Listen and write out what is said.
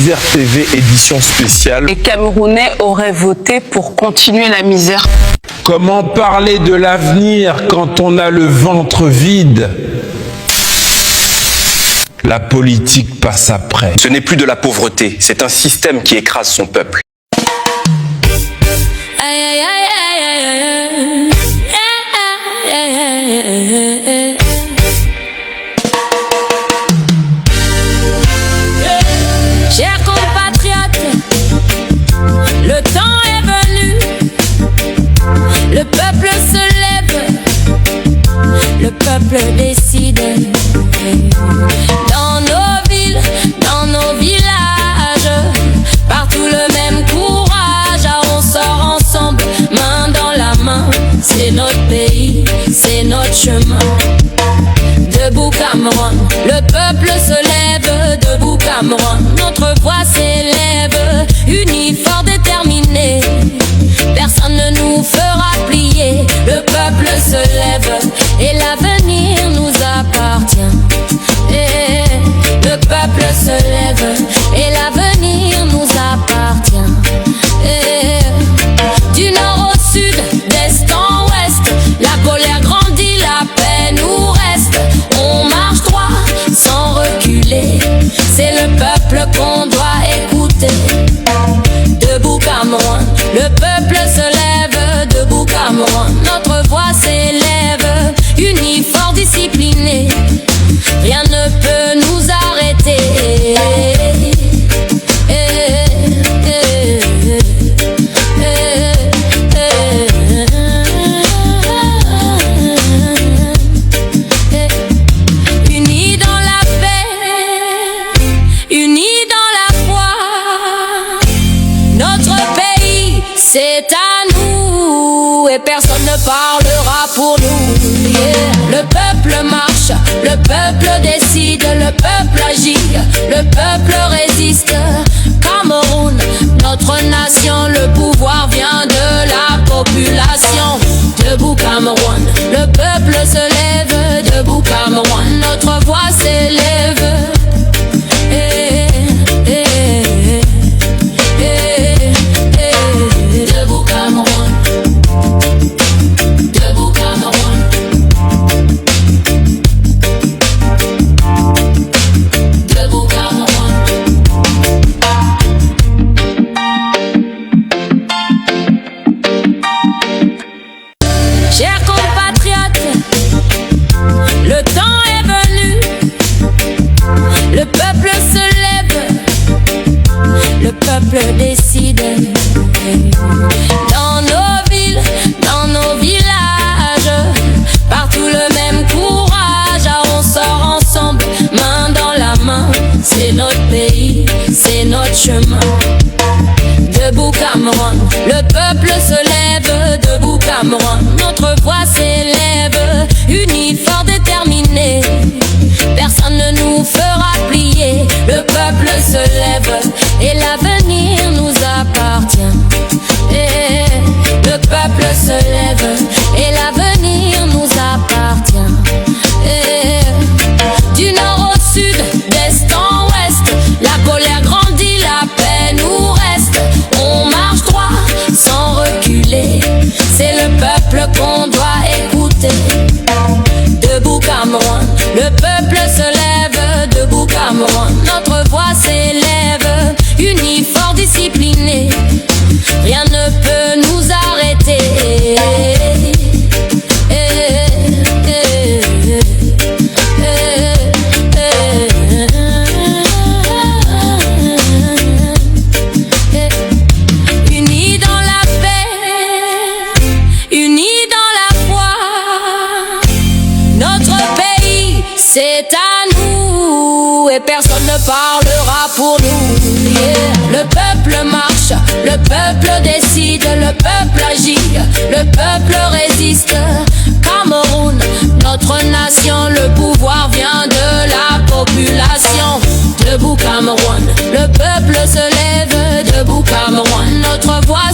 Misère TV édition spéciale. Les Camerounais auraient voté pour continuer la misère. Comment parler de l'avenir quand on a le ventre vide? La politique passe après. Ce n'est plus de la pauvreté, c'est un système qui écrase son peuple. Chers compatriotes, le temps est venu, le peuple se lève, le peuple décide. Dans nos villes, dans nos villages, partout le même courage, on sort ensemble, main dans la main. C'est notre pays, c'est notre chemin. Debout Cameroun, le peuple se lève. Debout Cameroun, notre voix s'élève. Unis, fort déterminés, personne ne nous fera plier. Le peuple se lève et l'avenir nous appartient. Le peuple se lève et l'avenir nous appartient. Du nord au sud, d'est en ouest, la colère grandit, la paix nous reste. On marche droit sans reculer, c'est le peuple qu'on doit écouter. Debout Cameroun, le peuple se lève. Debout Cameroun, notre voix s'élève. Unis, fort disciplinés, rien ne peut nous arrêter. Unis dans la paix, unis dans la foi, notre pays c'est à nous et personne ne parlera pour nous. Le peuple marche, le peuple décide, le peuple agit, le peuple résiste. Cameroun, notre nation, le pouvoir vient de la population. Debout Cameroun, le peuple se lève. Debout Cameroun, notre voix s'élève. Debout Cameroun, debout Cameroun, debout Cameroun. Chers compatriotes, le temps est venu, le peuple se lève, le peuple décide. Dans nos villes, dans nos villages, partout le même courage, on sort ensemble, main dans la main. C'est notre pays, c'est notre chemin. Debout Cameroun, le peuple se lève. Debout Cameroun, notre voix s'élève. Unis, fort déterminés, personne ne nous fera plier. Le peuple se lève et l'avenir nous appartient. Le peuple se lève et l'avenir nous appartient. Du nord au sud, d'est en ouest, la colère grandit, la paix nous reste. On marche droit sans reculer, c'est le peuple qu'on doit écouter. Debout Cameroun, le peuple se lève. Debout Cameroun, notre voix s'élève. Unis, fort disciplinés, rien ne peut nous arrêter. Unis dans la paix, unis dans la foi, notre pays c'est à nous et personne ne parlera pour nous. Le peuple marche, le peuple décide, le peuple agit, le peuple résiste. Cameroun, notre nation, le pouvoir vient de la population. Debout Cameroun, le peuple se lève. Debout Cameroun, notre voix